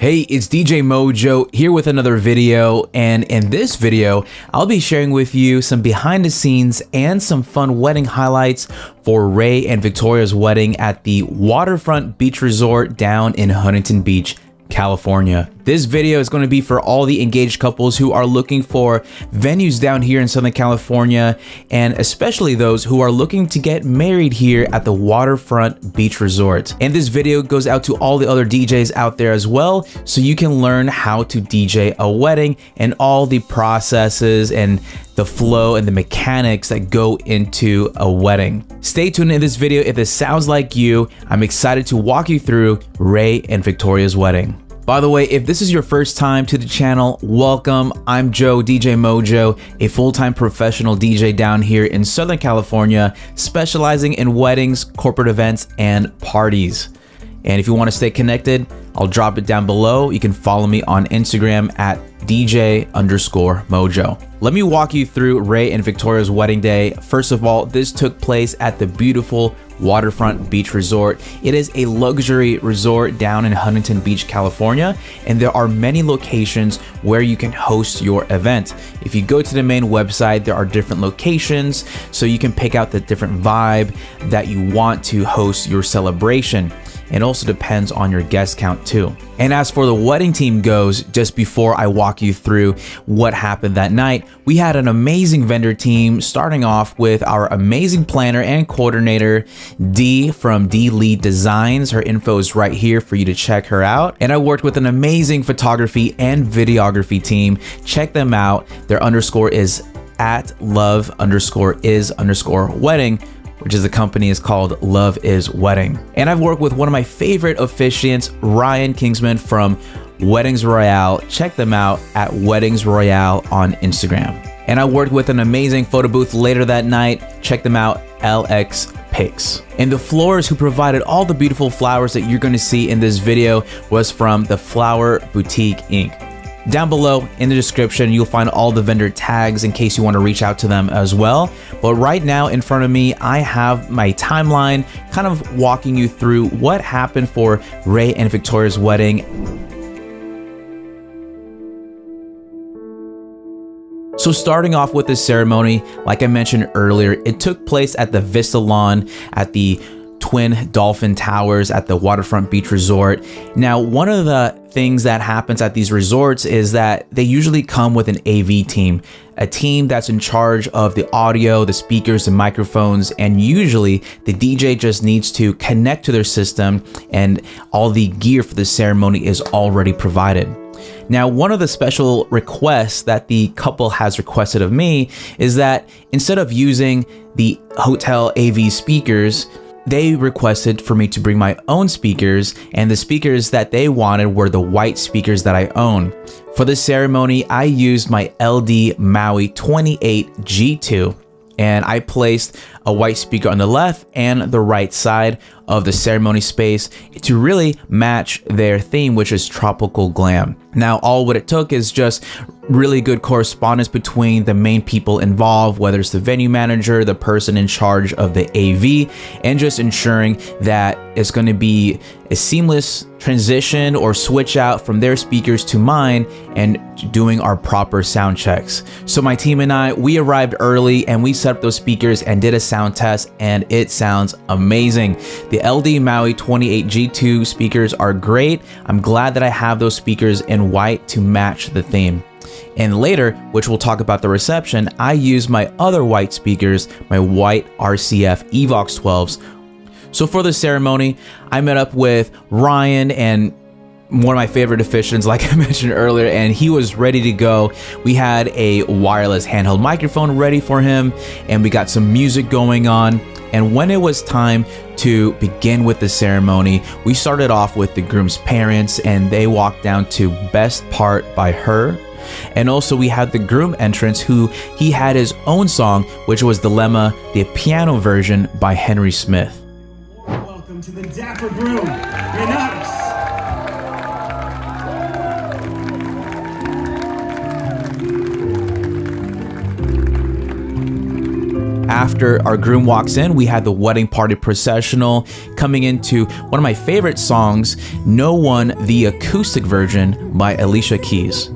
Hey, it's DJ MOJOE here with another video, and in this video, I'll be sharing with you some behind the scenes and some fun wedding highlights for Ray and Victoria's wedding at the Waterfront Beach Resort down in Huntington Beach, California. This video is going to be for all the engaged couples who are looking for venues down here in Southern California, and especially those who are looking to get married here at the Waterfront Beach Resort. And this video goes out to all the other DJs out there as well, so you can learn how to DJ a wedding and all the processes and the flow and the mechanics that go into a wedding. Stay tuned in this video if this sounds like you. I'm excited to walk you through Ray and Victoria's wedding. By the way, if this is your first time to the channel, welcome. I'm Joe, DJ MOJOE, a full-time professional DJ down here in Southern California, specializing in weddings, corporate events, and parties. And if you want to stay connected, I'll drop it down below. You can follow me on Instagram at DJ_MOJOE. Let me walk you through Ray and Victoria's wedding day. First of all, this took place at the beautiful Waterfront Beach Resort. It is a luxury resort down in Huntington Beach, California, and there are many locations where you can host your event. If you go to the main website, there are different locations, so you can pick out the different vibe that you want to host your celebration. It also depends on your guest count too. And as for the wedding team goes, just before I walk you through what happened that night, we had an amazing vendor team, starting off with our amazing planner and coordinator, Dee from D Lead Designs. Her info is right here for you to check her out. And I worked with an amazing photography and videography team. Check them out. Their underscore is at love_is_wedding, which is the company is called Love Is Wedding. And I've worked with one of my favorite officiants, Ryan Kingsman from Weddings Royale. Check them out at Weddings Royale on Instagram. And I worked with an amazing photo booth later that night. Check them out, LX Pics. And the florist who provided all the beautiful flowers that you're going to see in this video was from the Flower Boutique Inc. Down below in the description, you'll find all the vendor tags in case you want to reach out to them as well. But right now in front of me, I have my timeline kind of walking you through what happened for Ray and Victoria's wedding. So starting off with the ceremony, like I mentioned earlier, it took place at the Vista Lawn at the Twin Dolphin Towers at the Waterfront Beach Resort. Now, one of the things that happens at these resorts is that they usually come with an AV team, a team that's in charge of the audio, the speakers, the microphones, and usually the DJ just needs to connect to their system and all the gear for the ceremony is already provided. Now, one of the special requests that the couple has requested of me is that instead of using the hotel AV speakers, they requested for me to bring my own speakers, and the speakers that they wanted were the white speakers that I own. For the ceremony, I used my LD Maui 28 G2, and I placed a white speaker on the left and the right side of the ceremony space to really match their theme, which is tropical glam. Now, all what it took is just really good correspondence between the main people involved, whether it's the venue manager, the person in charge of the AV, and just ensuring that it's going to be a seamless transition or switch out from their speakers to mine and doing our proper sound checks. So my team and I, we arrived early and we set up those speakers and did a sound test, and it sounds amazing. The LD Maui 28 G2 speakers are great. I'm glad that I have those speakers in white to match the theme. And later, which we'll talk about the reception, I used my other white speakers, my white RCF Evox 12s. So for the ceremony, I met up with Ryan and one of my favorite officiants, like I mentioned earlier, and he was ready to go. We had a wireless handheld microphone ready for him, and we got some music going on. And when it was time to begin with the ceremony, we started off with the groom's parents, and they walked down to Best Part by Her. And also we had the groom entrance, who he had his own song, which was Dilemma, the piano version by Henry Smith. Welcome to the Dapper Groom. You're nice. after our groom walks in, we had the wedding party processional coming into one of my favorite songs, No One, the acoustic version by Alicia Keys.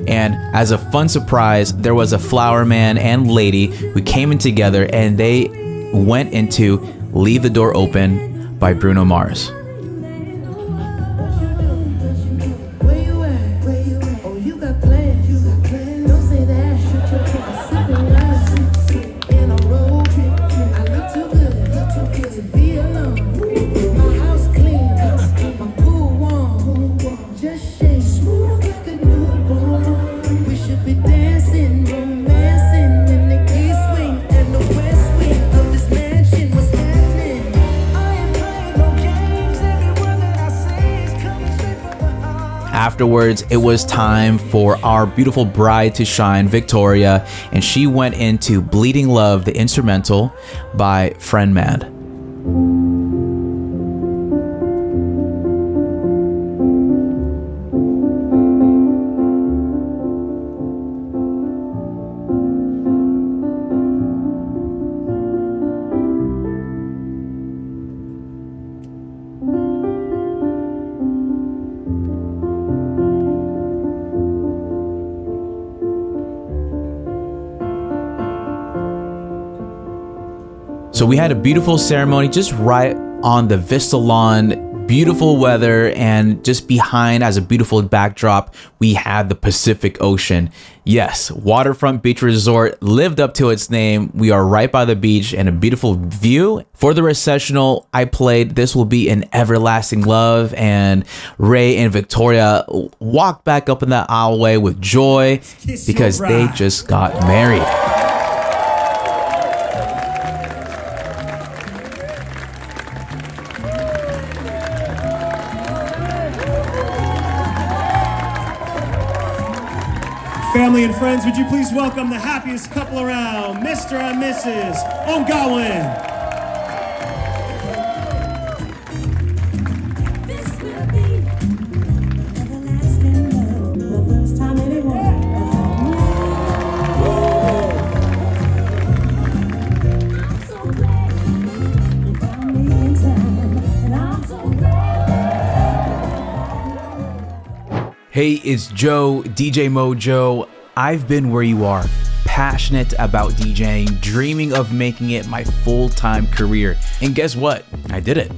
And as a fun surprise, there was a flower man and lady who came in together and they went into Leave the Door Open by Bruno Mars. Afterwards, it was time for our beautiful bride to shine, Victoria, and she went into Bleeding Love, the instrumental by Friend Mad. So we had a beautiful ceremony just right on the Vista lawn, beautiful weather, and just behind as a beautiful backdrop, we had the Pacific Ocean. Yes, Waterfront Beach Resort lived up to its name. We are right by the beach and a beautiful view. For the Recessional, I played This Will Be an Everlasting Love, and Ray and Victoria walked back up in the aisleway with joy because they just got married. Family and friends, would you please welcome the happiest couple around, Mr. and Mrs. Ongawin. Hey, it's Joe, DJ MOJOE. I've been where you are, passionate about DJing, dreaming of making it my full-time career. And guess what? I did it.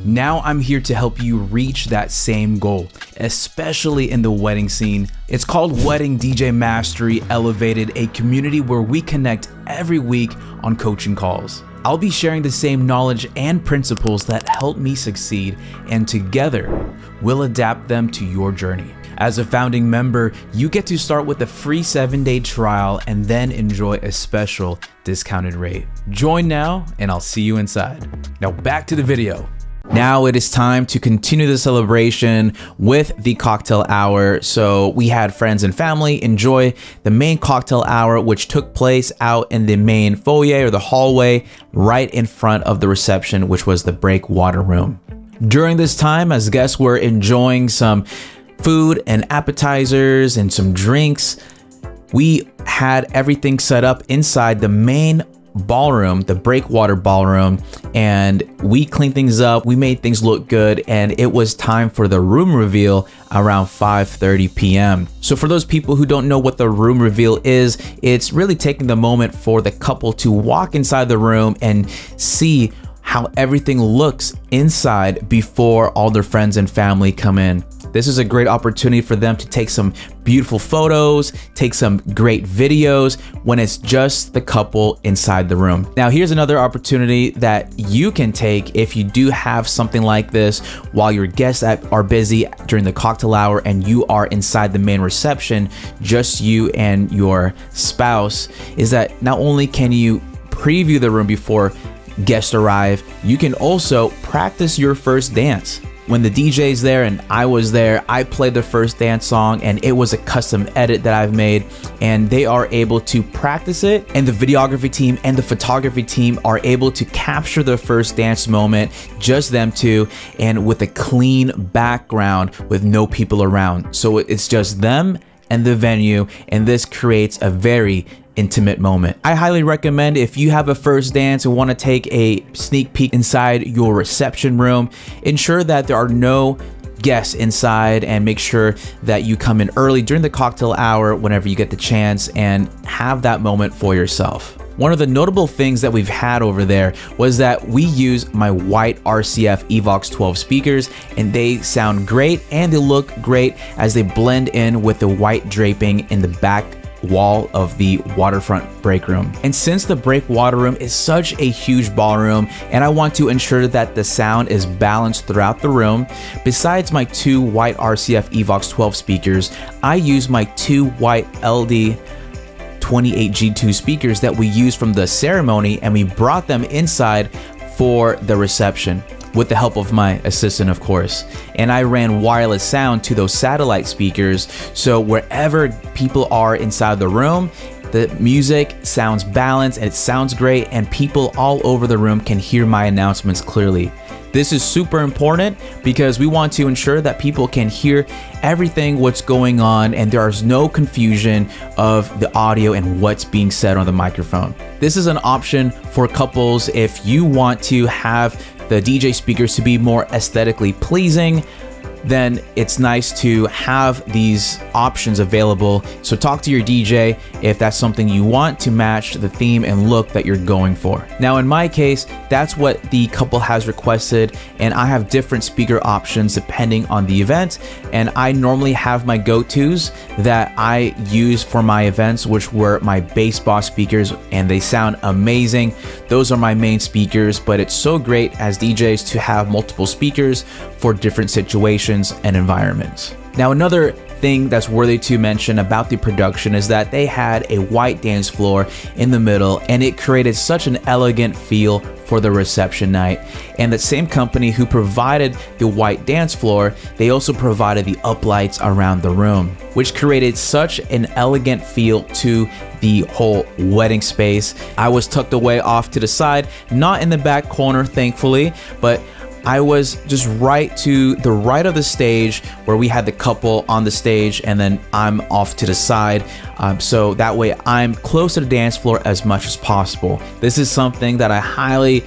Now I'm here to help you reach that same goal, especially in the wedding scene. It's called Wedding DJ Mastery Accelerator, a community where we connect every week on coaching calls. I'll be sharing the same knowledge and principles that help me succeed, and together, we'll adapt them to your journey. As a founding member, you get to start with a free 7-day trial and then enjoy a special discounted rate. Join now and I'll see you inside. Now back to the video. Now it is time to continue the celebration with the cocktail hour. So we had friends and family enjoy the main cocktail hour, which took place out in the main foyer or the hallway right in front of the reception, which was the breakwater room. During this time, as guests were enjoying some food and appetizers and some drinks, we had everything set up inside the main ballroom, the breakwater ballroom, and we cleaned things up, we made things look good, and it was time for the room reveal around 5:30 p.m. So for those people who don't know what the room reveal is, it's really taking the moment for the couple to walk inside the room and see how everything looks inside before all their friends and family come in. This is a great opportunity for them to take some beautiful photos, take some great videos when it's just the couple inside the room. Now, here's another opportunity that you can take if you do have something like this while your guests are busy during the cocktail hour and you are inside the main reception, just you and your spouse, is that not only can you preview the room before guests arrive, you can also practice your first dance. When the DJ's there and I was there, I played the first dance song, and it was a custom edit that I've made, and they are able to practice it, and the videography team and the photography team are able to capture the first dance moment, just them two, and with a clean background with no people around. So it's just them and the venue, and this creates a very intimate moment. I highly recommend, if you have a first dance and want to take a sneak peek inside your reception room, ensure that there are no guests inside, and make sure that you come in early during the cocktail hour whenever you get the chance and have that moment for yourself. One of the notable things that we've had over there was that we use my white RCF Evox 12 speakers, and they sound great and they look great as they blend in with the white draping in the back wall of the waterfront break room. And since the breakwater room is such a huge ballroom, and I want to ensure that the sound is balanced throughout the room, besides my 2 white RCF Evox 12 speakers, I use my 2 white LD 28G2 speakers that we used from the ceremony, and we brought them inside for the reception with the help of my assistant, of course. And I ran wireless sound to those satellite speakers, so wherever people are inside the room, the music sounds balanced and it sounds great, and people all over the room can hear my announcements clearly. This is super important because we want to ensure that people can hear everything what's going on, and there is no confusion of the audio and what's being said on the microphone. This is an option for couples if you want to have the DJ speakers to be more aesthetically pleasing. Then it's nice to have these options available. So talk to your DJ if that's something you want to match the theme and look that you're going for. Now in my case, that's what the couple has requested, and I have different speaker options depending on the event. And I normally have my go-tos that I use for my events, which were my Bass Boss speakers, and they sound amazing. Those are my main speakers, but it's so great as DJs to have multiple speakers for different situations and environments. Now, another thing that's worthy to mention about the production is that they had a white dance floor in the middle, and it created such an elegant feel for the reception night. And the same company who provided the white dance floor, they also provided the uplights around the room, which created such an elegant feel to the whole wedding space. I was tucked away off to the side, not in the back corner, thankfully, but I was just right to the right of the stage where we had the couple on the stage, and then I'm off to the side. So that way I'm close to the dance floor as much as possible. This is something that I highly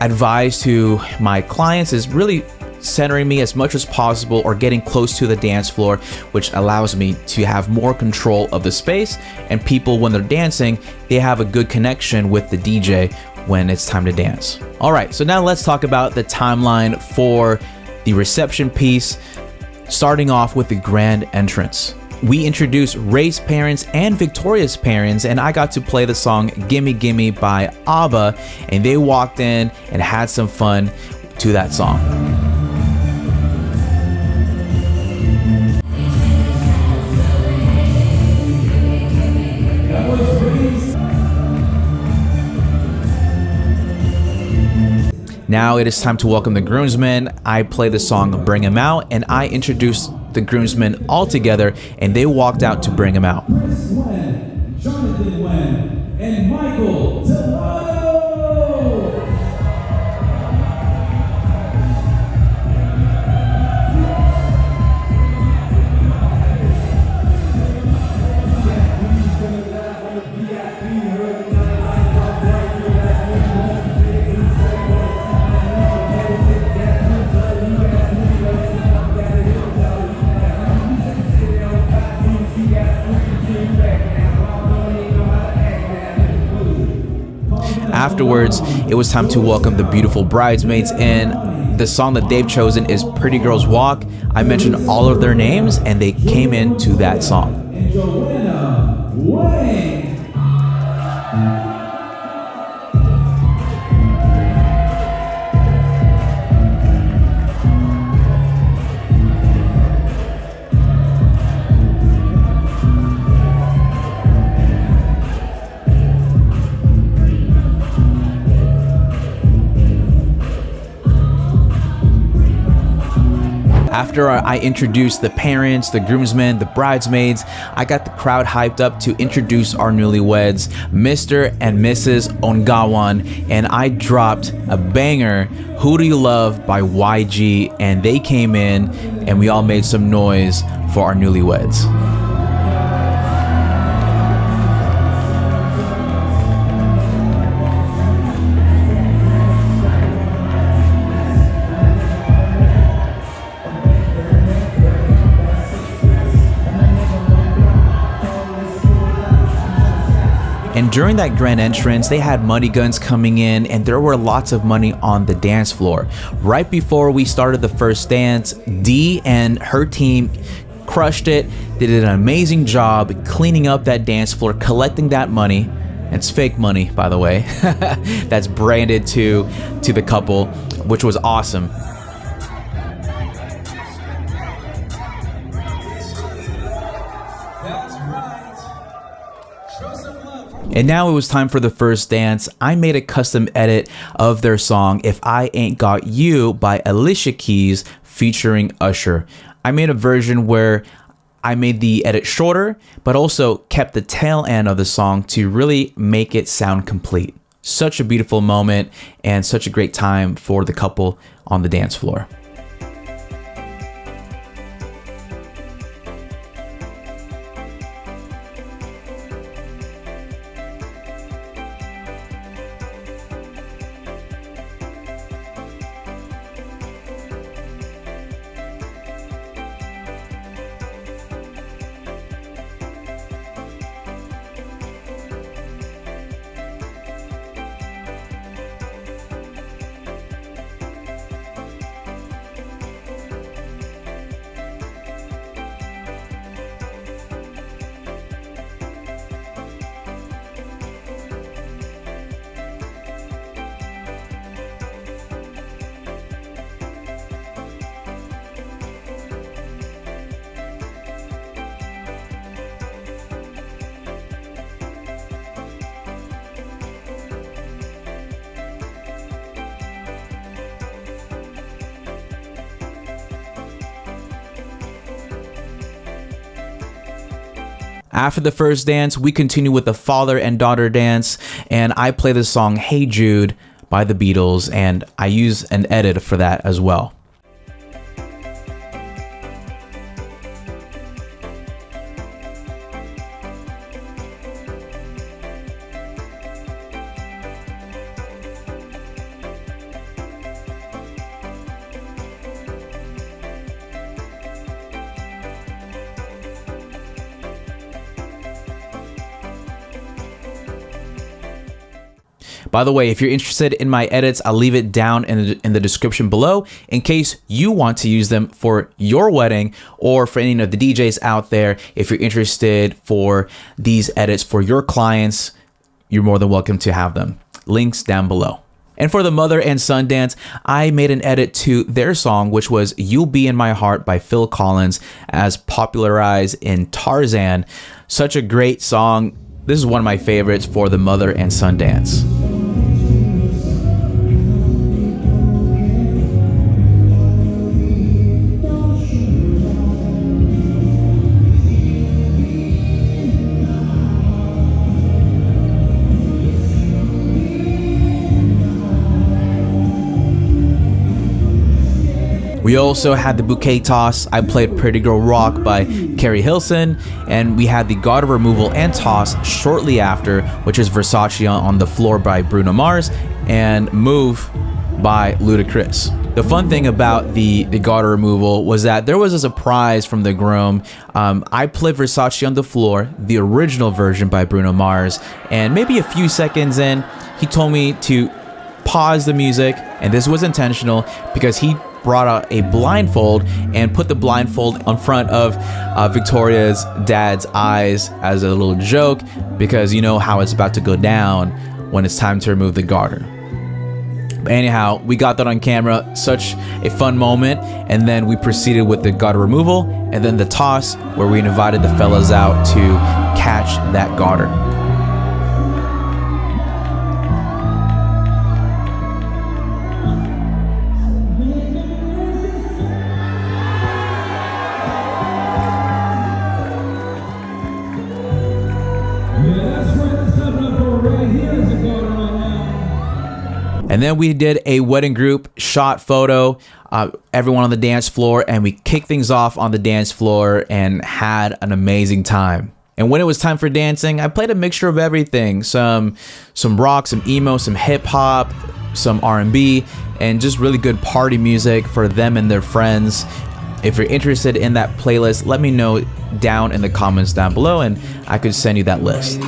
advise to my clients, is really centering me as much as possible or getting close to the dance floor, which allows me to have more control of the space, and people, when they're dancing, they have a good connection with the DJ when it's time to dance. All right, so now let's talk about the timeline for the reception piece, starting off with the grand entrance. We introduced Ray's parents and Victoria's parents, and I got to play the song Gimme Gimme by ABBA, and they walked in and had some fun to that song. Now it is time to welcome the groomsmen. I play the song Bring 'Em Out, and I introduced the groomsmen all together, and they walked out to bring 'em out. Jonathan Wen, and Michael Delano. Afterwards, it was time to welcome the beautiful bridesmaids in. The song that they've chosen is Pretty Girls Walk. I mentioned all of their names, and they came into that song. After I introduced the parents, the groomsmen, the bridesmaids, I got the crowd hyped up to introduce our newlyweds, Mr. and Mrs. Ongawan, and I dropped a banger, Who Do You Love by YG, and they came in and we all made some noise for our newlyweds. And during that grand entrance, they had money guns coming in and there were lots of money on the dance floor. Right before we started the first dance, Dee and her team crushed it. They did an amazing job cleaning up that dance floor, collecting that money. It's fake money, by the way. That's branded to the couple, which was awesome. And now it was time for the first dance. I made a custom edit of their song, If I Ain't Got You by Alicia Keys featuring Usher. I made a version where I made the edit shorter, but also kept the tail end of the song to really make it sound complete. Such a beautiful moment and such a great time for the couple on the dance floor. After the first dance, we continue with the father and daughter dance, and I play the song Hey Jude by the Beatles, and I use an edit for that as well. By the way, if you're interested in my edits, I'll leave it down in the description below in case you want to use them for your wedding or for any of the DJs out there. If you're interested for these edits for your clients, you're more than welcome to have them. Links down below. And for the mother and son dance, I made an edit to their song, which was You'll Be in My Heart by Phil Collins, as popularized in Tarzan. Such a great song. This is one of my favorites for the mother and son dance. We also had the bouquet toss. I played Pretty Girl Rock by Carrie Hilson, and we had the Garter removal and toss shortly after, which is Versace on the Floor by Bruno Mars and Move by Ludacris. The fun thing about the Garter removal was that there was a surprise from the groom. I played Versace on the Floor, the original version by Bruno Mars, and maybe a few seconds in, he told me to pause the music, and this was intentional because he brought out a blindfold and put the blindfold in front of Victoria's dad's eyes as a little joke, because you know how it's about to go down when it's time to remove the garter. But anyhow, we got that on camera, such a fun moment, and then we proceeded with the garter removal and then the toss, where we invited the fellas out to catch that garter. And then we did a wedding group shot photo, everyone on the dance floor, and we kicked things off on the dance floor and had an amazing time. And when it was time for dancing, I played a mixture of everything, some rock, some emo, some hip hop, some R&B, and just really good party music for them and their friends. If you're interested in that playlist, let me know down in the comments down below and I could send you that list.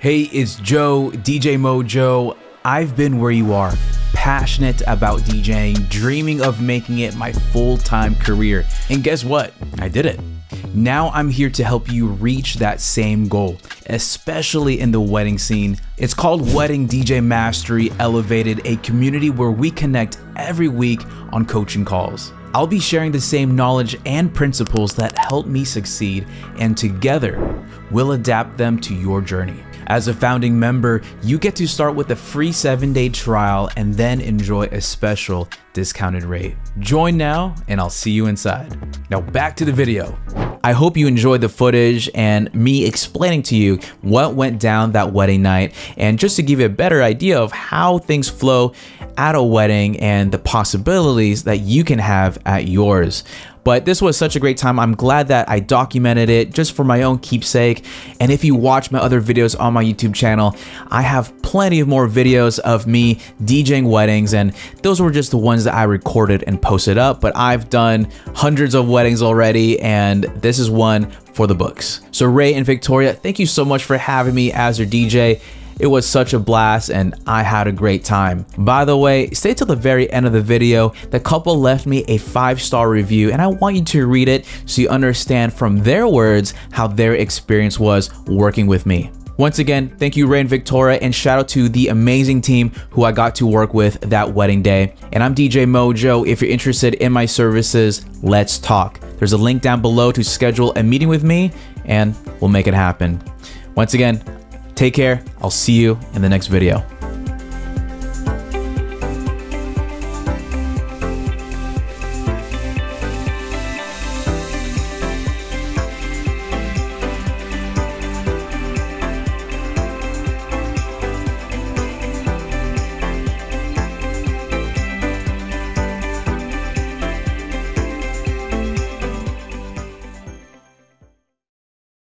Hey, it's Joe, DJ MOJOE. I've been where you are, passionate about DJing, dreaming of making it my full-time career. And guess what? I did it. Now I'm here to help you reach that same goal, especially in the wedding scene. It's called Wedding DJ Mastery Accelerator, a community where we connect every week on coaching calls. I'll be sharing the same knowledge and principles that help me succeed, and together, we'll adapt them to your journey. As a founding member, you get to start with a free 7-day trial and then enjoy a special discounted rate. Join now and I'll see you inside. Now back to the video. I hope you enjoyed the footage and me explaining to you what went down that wedding night, and just to give you a better idea of how things flow at a wedding and the possibilities that you can have at yours. But this was such a great time. I'm glad that I documented it just for my own keepsake. And if you watch my other videos on my YouTube channel, I have plenty of more videos of me DJing weddings, and those were just the ones that I recorded and posted up. But I've done hundreds of weddings already, and this is one for the books. So Ray and Victoria, thank you so much for having me as your DJ. It was such a blast and I had a great time. By the way, stay till the very end of the video. The couple left me a 5-star review and I want you to read it so you understand from their words how their experience was working with me. Once again, thank you Ray and Victoria, and shout out to the amazing team who I got to work with that wedding day. And I'm DJ MOJOE. If you're interested in my services, let's talk. There's a link down below to schedule a meeting with me and we'll make it happen. Once again, take care. I'll see you in the next video.